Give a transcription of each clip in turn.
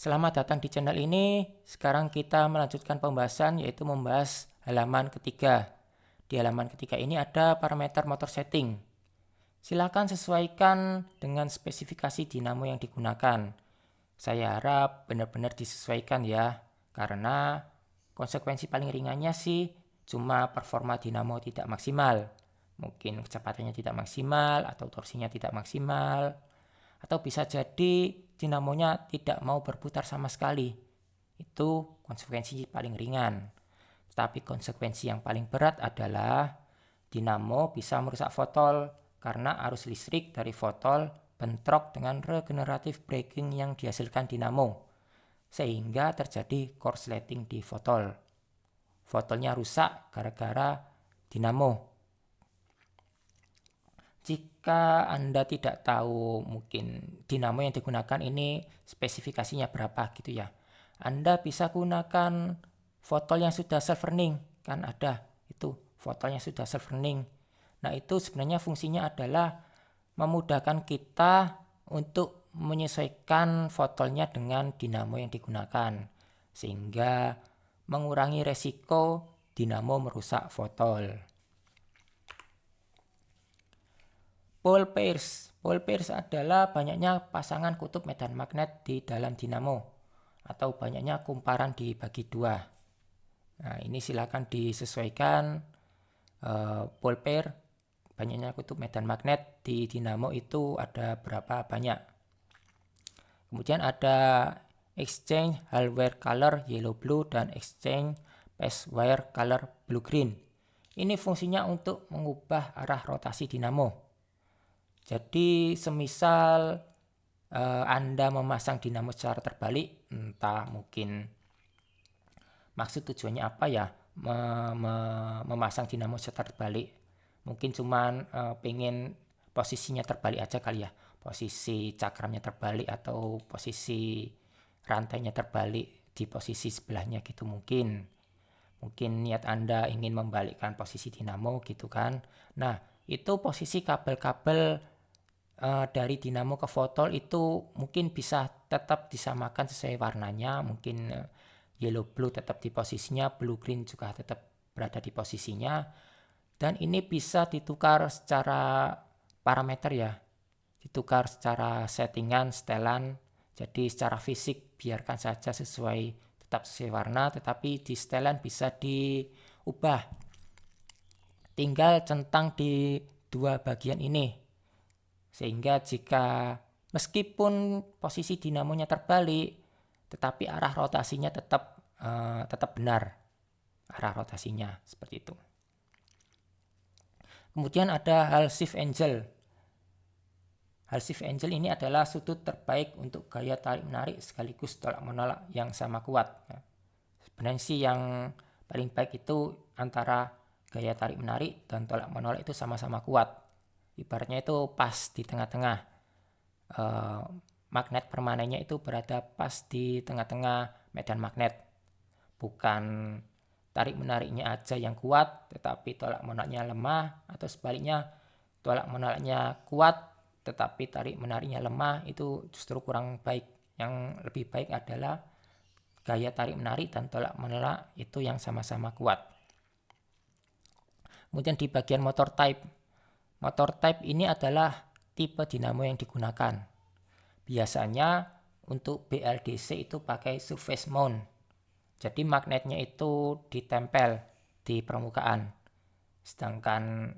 Selamat datang di channel ini. Sekarang kita melanjutkan pembahasan yaitu membahas halaman ketiga. Di halaman ketiga ini ada parameter motor setting. Silakan sesuaikan dengan spesifikasi dinamo yang digunakan. Saya harap benar-benar disesuaikan ya, karena konsekuensi paling ringannya sih cuma performa dinamo tidak maksimal. Mungkin kecepatannya tidak maksimal atau torsinya tidak maksimal. Atau bisa jadi dinamonya tidak mau berputar sama sekali. Itu konsekuensi paling ringan. Tapi konsekuensi yang paling berat adalah dinamo bisa merusak fotol karena arus listrik dari fotol bentrok dengan regeneratif braking yang dihasilkan dinamo, sehingga terjadi korsleting di fotol. Fotolnya rusak gara-gara dinamo. Jika Anda tidak tahu mungkin dinamo yang digunakan ini spesifikasinya berapa gitu ya, Anda bisa gunakan fotol yang sudah self-burning. Kan ada itu fotolnya sudah self-burning. Nah itu sebenarnya fungsinya adalah memudahkan kita untuk menyesuaikan fotolnya dengan dinamo yang digunakan, sehingga mengurangi resiko dinamo merusak fotol. Pole pairs adalah banyaknya pasangan kutub medan magnet di dalam dinamo atau banyaknya kumparan dibagi dua. Nah, ini silakan disesuaikan pole pair, banyaknya kutub medan magnet di dinamo itu ada berapa banyak. Kemudian ada exchange hall wire color yellow blue dan exchange phase wire color blue green. Ini fungsinya untuk mengubah arah rotasi dinamo. Jadi semisal Anda memasang dinamo secara terbalik, entah mungkin maksud tujuannya apa ya, memasang dinamo secara terbalik. Mungkin cuman pengen posisinya terbalik aja kali ya, posisi cakramnya terbalik atau posisi rantainya terbalik di posisi sebelahnya gitu mungkin. Mungkin niat Anda ingin membalikkan posisi dinamo gitu kan. Nah, itu posisi kabel-kabel dari dinamo ke fotol itu mungkin bisa tetap disamakan sesuai warnanya. Mungkin yellow blue tetap di posisinya, blue green juga tetap berada di posisinya. Dan ini bisa ditukar secara parameter ya, ditukar secara settingan, setelan. Jadi secara fisik biarkan saja tetap sesuai warna, tetapi di setelan bisa diubah. Tinggal centang di dua bagian ini. Sehingga jika meskipun posisi dinamonya terbalik, tetapi arah rotasinya tetap benar. Arah rotasinya seperti itu. Kemudian ada Hall shift angle. Hall shift angle ini adalah sudut terbaik untuk gaya tarik menarik sekaligus tolak menolak yang sama kuat. Sebenarnya sih yang paling baik itu antara gaya tarik menarik dan tolak menolak itu sama-sama kuat. Ibaratnya itu pas di tengah-tengah. Magnet permanennya itu berada pas di tengah-tengah medan magnet. Bukan tarik menariknya aja yang kuat tetapi tolak menolaknya lemah, atau sebaliknya tolak menolaknya kuat tetapi tarik menariknya lemah. Itu justru kurang baik. Yang lebih baik adalah gaya tarik menarik dan tolak menolak itu yang sama-sama kuat. Kemudian di bagian motor type. Motor type ini adalah tipe dinamo yang digunakan. Biasanya untuk BLDC itu pakai surface mount. Jadi magnetnya itu ditempel di permukaan. Sedangkan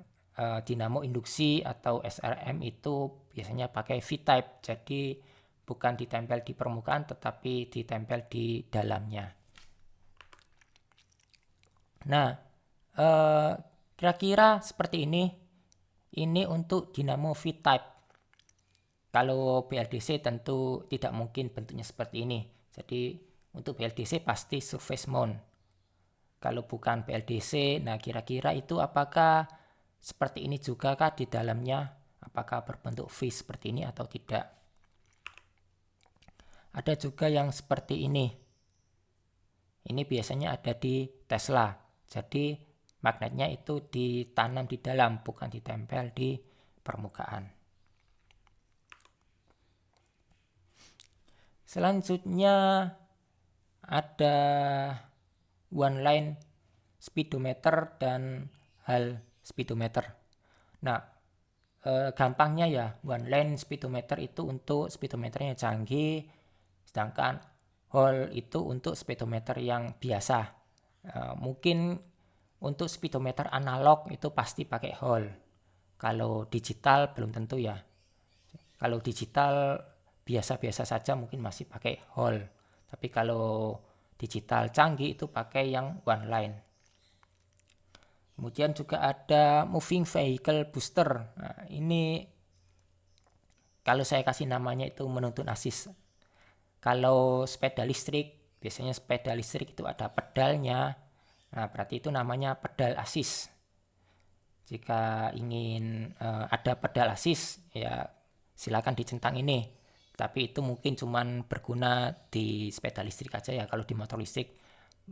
dinamo induksi atau SRM itu biasanya pakai V-type. Jadi bukan ditempel di permukaan tetapi ditempel di dalamnya. Nah, kira-kira seperti ini. Ini untuk dinamo V-type. Kalau BLDC tentu tidak mungkin bentuknya seperti ini. Jadi untuk BLDC pasti surface mount. Kalau bukan BLDC, nah kira-kira itu apakah seperti ini juga kah di dalamnya? Apakah berbentuk V seperti ini atau tidak? Ada juga yang seperti ini. Ini biasanya ada di Tesla. Jadi magnetnya itu ditanam di dalam, bukan ditempel di permukaan. Selanjutnya ada one line speedometer dan hall speedometer. Nah, gampangnya ya, one line speedometer itu untuk speedometernya canggih, sedangkan hall itu untuk speedometer yang biasa. Mungkin untuk speedometer analog itu pasti pakai hall. Kalau digital belum tentu ya. Kalau digital biasa-biasa saja mungkin masih pakai hall. Tapi kalau digital canggih itu pakai yang one line. Kemudian juga ada moving vehicle booster. Nah, ini kalau saya kasih namanya itu menuntun asis. Kalau sepeda listrik, biasanya sepeda listrik itu ada pedalnya. Nah, berarti itu namanya pedal asis. Jika ingin ada pedal asis, ya silakan dicentang ini. Tapi itu mungkin cuman berguna di sepeda listrik aja ya. Kalau di motor listrik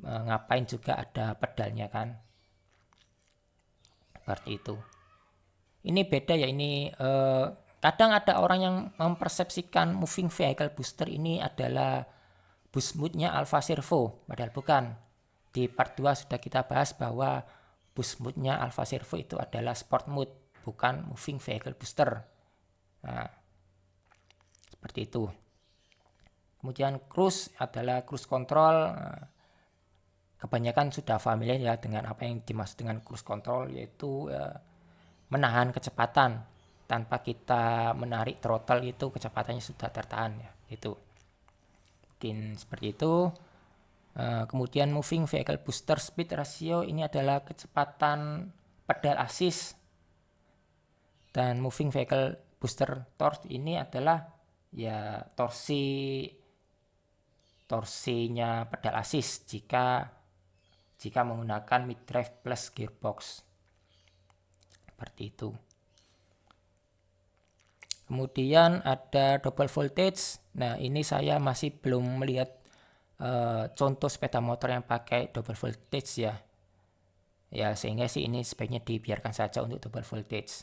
ngapain juga ada pedalnya kan. Seperti itu. Ini beda ya, ini kadang ada orang yang mempersepsikan moving vehicle booster ini adalah boost mode-nya Alfa Servo, padahal bukan. Di part 2 sudah kita bahas bahwa boost mode-nya Alfa Servo itu adalah sport mode, bukan moving vehicle booster. Nah, seperti itu. Kemudian cruise adalah cruise control. Kebanyakan sudah familiar ya dengan apa yang dimaksud dengan cruise control, yaitu menahan kecepatan tanpa kita menarik throttle, itu kecepatannya sudah tertahan ya, itu mungkin seperti itu. Kemudian moving vehicle booster speed ratio ini adalah kecepatan pedal asis, dan moving vehicle booster torque ini adalah ya torsinya pedal asis jika menggunakan mid drive plus gearbox. Seperti itu. Kemudian ada double voltage. Nah, ini saya masih belum melihat contoh sepeda motor yang pakai double voltage ya. Ya, sehingga sih ini sebaiknya dibiarkan saja untuk double voltage.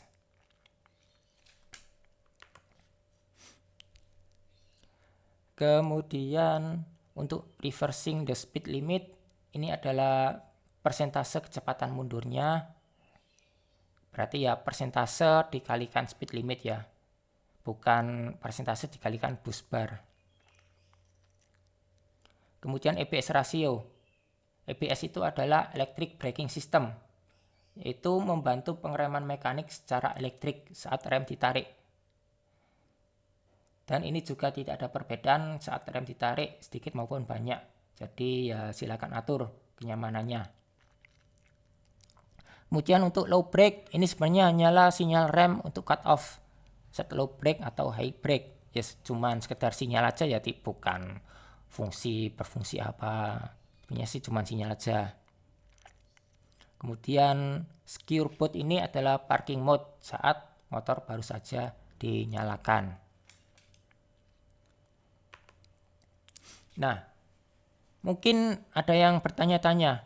Kemudian untuk reversing the speed limit, ini adalah persentase kecepatan mundurnya. Berarti ya persentase dikalikan speed limit ya, bukan persentase dikalikan bus bar. Kemudian EBS ratio. EBS itu adalah electric braking system, yaitu membantu pengereman mekanik secara elektrik saat rem ditarik. Dan ini juga tidak ada perbedaan saat rem ditarik sedikit maupun banyak. Jadi ya silakan atur kenyamanannya. Kemudian untuk low brake, ini sebenarnya hanyalah sinyal rem untuk cut off set low brake atau high brake. Ya cuman sekedar sinyal aja ya, bukan berfungsi apa. Sebenarnya sih cuman sinyal aja. Kemudian secure boot ini adalah parking mode saat motor baru saja dinyalakan. Nah, mungkin ada yang bertanya-tanya,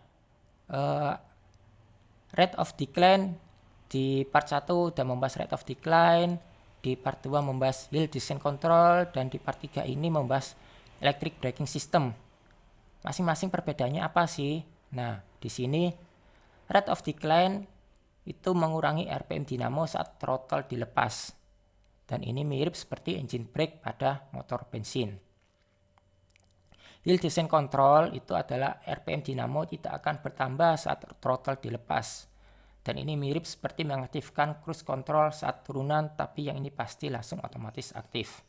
rate of decline di part 1 udah membahas rate of decline, di part 2 membahas hill descent control, dan di part 3 ini membahas electric braking system. Masing-masing perbedaannya apa sih? Nah, di sini rate of decline itu mengurangi RPM dinamo saat throttle dilepas. Dan ini mirip seperti engine brake pada motor bensin. Hill descent control itu adalah RPM dinamo tidak akan bertambah saat throttle dilepas. Dan ini mirip seperti mengaktifkan cruise control saat turunan, tapi yang ini pasti langsung otomatis aktif.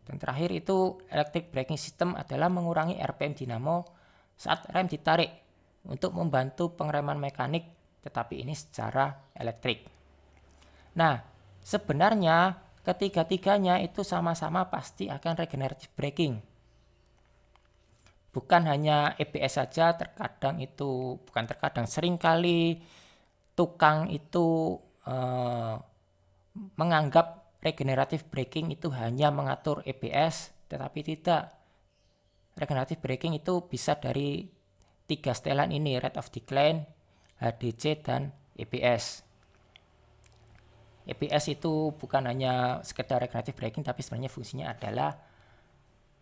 Dan terakhir itu electric braking system adalah mengurangi RPM dinamo saat rem ditarik untuk membantu pengereman mekanik, tetapi ini secara elektrik. Nah, sebenarnya ketiga-tiganya itu sama-sama pasti akan regenerative braking. Bukan hanya EBS saja, seringkali tukang itu menganggap regenerative braking itu hanya mengatur EBS, tetapi tidak. Regenerative braking itu bisa dari 3 setelan ini, rate of decline, HDC, dan EBS. EBS itu bukan hanya sekedar regenerative braking, tapi sebenarnya fungsinya adalah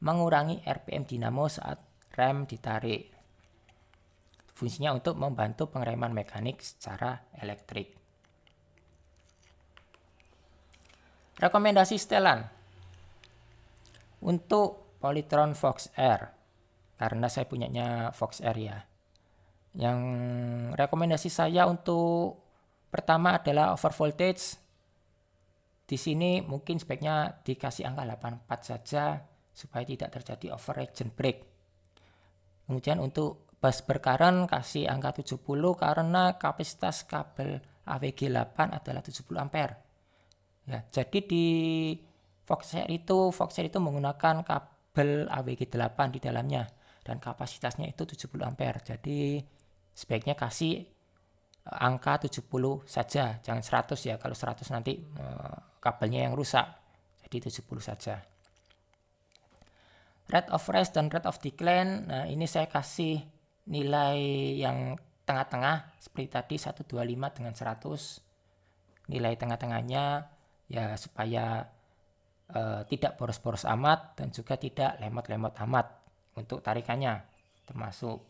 mengurangi RPM dinamo saat rem ditarik. Fungsinya untuk membantu pengereman mekanik secara elektrik. Rekomendasi setelan untuk Polytron Fox R, karena saya punyanya Fox R ya. Yang rekomendasi saya untuk pertama adalah over voltage. Di sini mungkin speknya dikasih angka 84 saja supaya tidak terjadi over region break. Kemudian untuk bus bercurrent kasih angka 70 karena kapasitas kabel AWG 8 adalah 70 ampere. Ya, jadi di Fox R itu menggunakan kabel AWG 8 di dalamnya dan kapasitasnya itu 70 ampere. Jadi speknya kasih angka 70 saja, jangan 100 ya. Kalau 100 nanti kabelnya yang rusak. Jadi 70 saja. Rate of rise dan rate of decline. Nah, ini saya kasih nilai yang tengah-tengah seperti tadi 125 dengan 100. Nilai tengah-tengahnya ya supaya tidak boros-boros amat dan juga tidak lemot-lemot amat untuk tarikannya, termasuk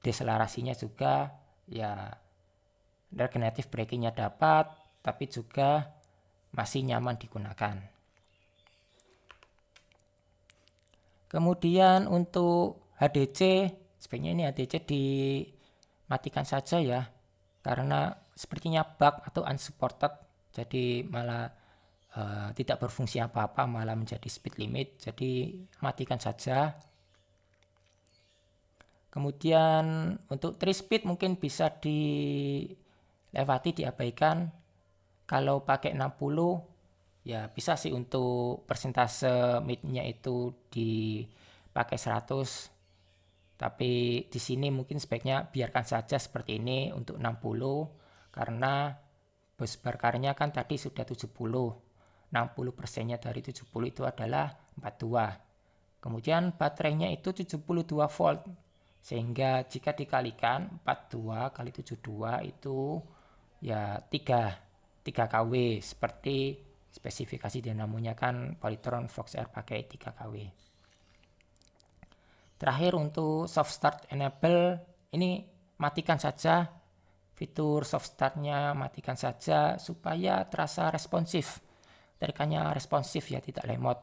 deselerasinya juga ya regenerative brakingnya dapat, tapi juga masih nyaman digunakan. Kemudian untuk HDC, speknya ini HDC dimatikan saja ya, karena sepertinya bug atau unsupported, jadi malah tidak berfungsi apa-apa, malah menjadi speed limit, jadi matikan saja. Kemudian untuk 3 speed mungkin bisa dilewati, diabaikan. Kalau pakai 60 ya bisa sih untuk persentase midnya itu dipakai 100. Tapi di sini mungkin speknya biarkan saja seperti ini untuk 60 karena bus berkarnya kan tadi sudah 70. 60%-nya dari 70 itu adalah 42. Kemudian baterainya itu 72 volt. Sehingga jika dikalikan 42 kali 72 itu ya 3 kW seperti spesifikasi dinamonya kan Polytron Fox R pakai 3 kW. Terakhir untuk soft start enable ini matikan saja. Fitur soft startnya matikan saja supaya terasa responsif. Tarikannya responsif ya, tidak lemot.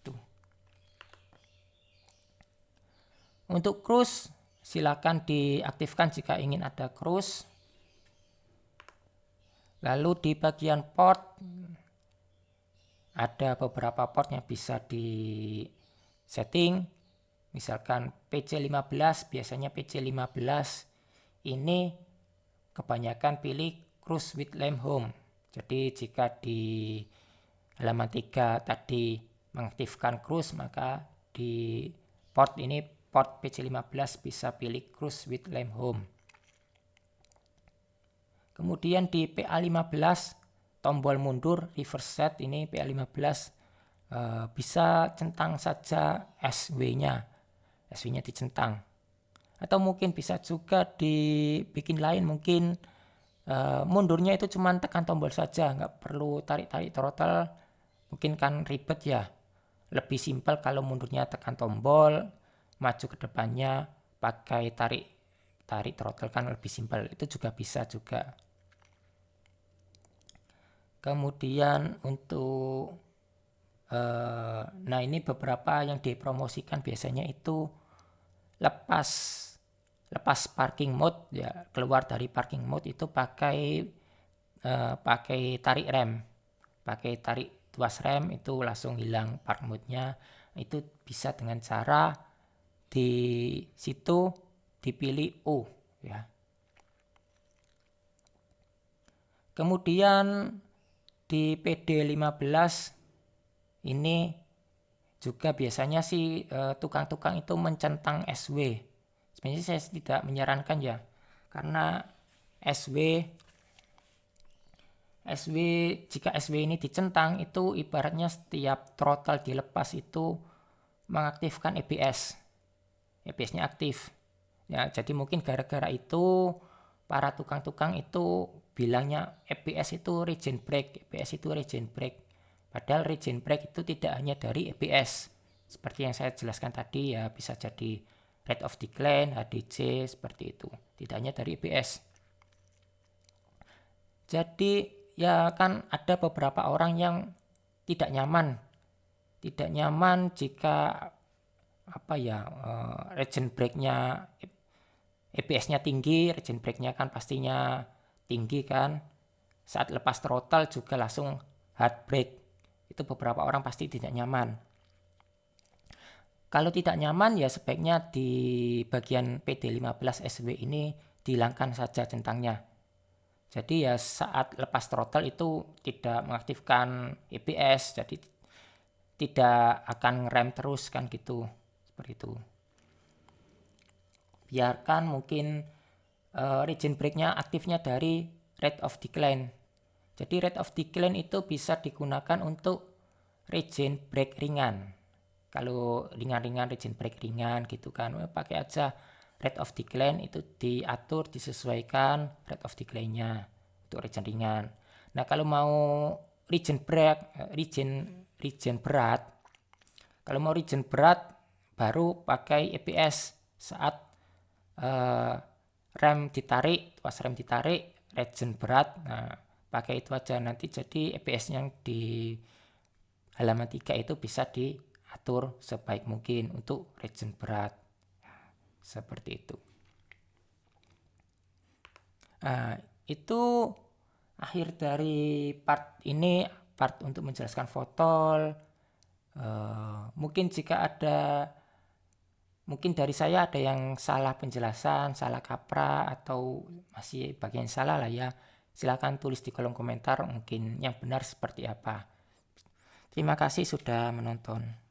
Tuh. Untuk cruise silakan diaktifkan jika ingin ada cruise. Lalu di bagian port ada beberapa port yang bisa di setting. Misalkan PC15, biasanya PC15 ini kebanyakan pilih cruise with lamp home. Jadi jika di halaman 3 tadi mengaktifkan cruise, maka di port ini, port PC15 bisa pilih cruise with lamp home. Kemudian di PA15 tombol mundur reverse set ini PA15 bisa centang saja SW-nya. SW-nya dicentang. Atau mungkin bisa juga dibikin lain, mungkin mundurnya itu cuma tekan tombol saja, nggak perlu tarik-tarik throttle. Mungkin kan ribet ya. Lebih simpel kalau mundurnya tekan tombol, maju ke depannya pakai tarik throttle kan lebih simpel. Itu juga bisa juga. Kemudian untuk nah ini beberapa yang dipromosikan biasanya itu lepas parking mode ya, keluar dari parking mode itu pakai tarik rem, pakai tarik tuas rem itu langsung hilang park mode-nya. Itu bisa dengan cara di situ dipilih O ya. Kemudian di PD15 ini juga biasanya sih tukang-tukang itu mencentang SW. Sebenarnya saya tidak menyarankan ya, karena SW jika SW ini dicentang itu ibaratnya setiap throttle dilepas itu mengaktifkan ABS. ABS-nya aktif. Ya, jadi mungkin gara-gara itu para tukang-tukang itu bilangnya ABS itu regen brake, ABS itu regen brake. Padahal regen brake itu tidak hanya dari ABS. Seperti yang saya jelaskan tadi ya, bisa jadi rate of decline, HDC, seperti itu. Tidak hanya dari ABS. Jadi ya kan ada beberapa orang yang tidak nyaman. Tidak nyaman jika regen brake-nya ABS-nya tinggi, regen brake-nya kan pastinya tinggi kan. Saat lepas throttle juga langsung hard brake. Itu beberapa orang pasti tidak nyaman. Kalau tidak nyaman ya sebaiknya di bagian PD15 SW ini dihilangkan saja centangnya. Jadi ya saat lepas throttle itu tidak mengaktifkan ABS, jadi tidak akan ngerem terus kan gitu. Seperti itu. Biarkan mungkin regen brake-nya aktifnya dari rate of decline. Jadi rate of decline itu bisa digunakan untuk regen brake ringan. Kalau ringan-ringan, regen brake ringan gitu kan, pakai aja rate of decline, itu diatur, disesuaikan rate of decline-nya untuk regen ringan. Nah kalau mau regen berat, kalau mau regen berat baru pakai ABS saat rem ditarik, tuas rem ditarik, regen berat. Nah pakai itu aja, nanti jadi ABS yang di halaman 3 itu bisa diatur sebaik mungkin untuk regen berat. Seperti itu. Nah, itu akhir dari part ini, part untuk menjelaskan fotol. Mungkin dari saya ada yang salah penjelasan, salah kaprah, atau masih bagian salah lah ya. Silakan tulis di kolom komentar mungkin yang benar seperti apa. Terima kasih sudah menonton.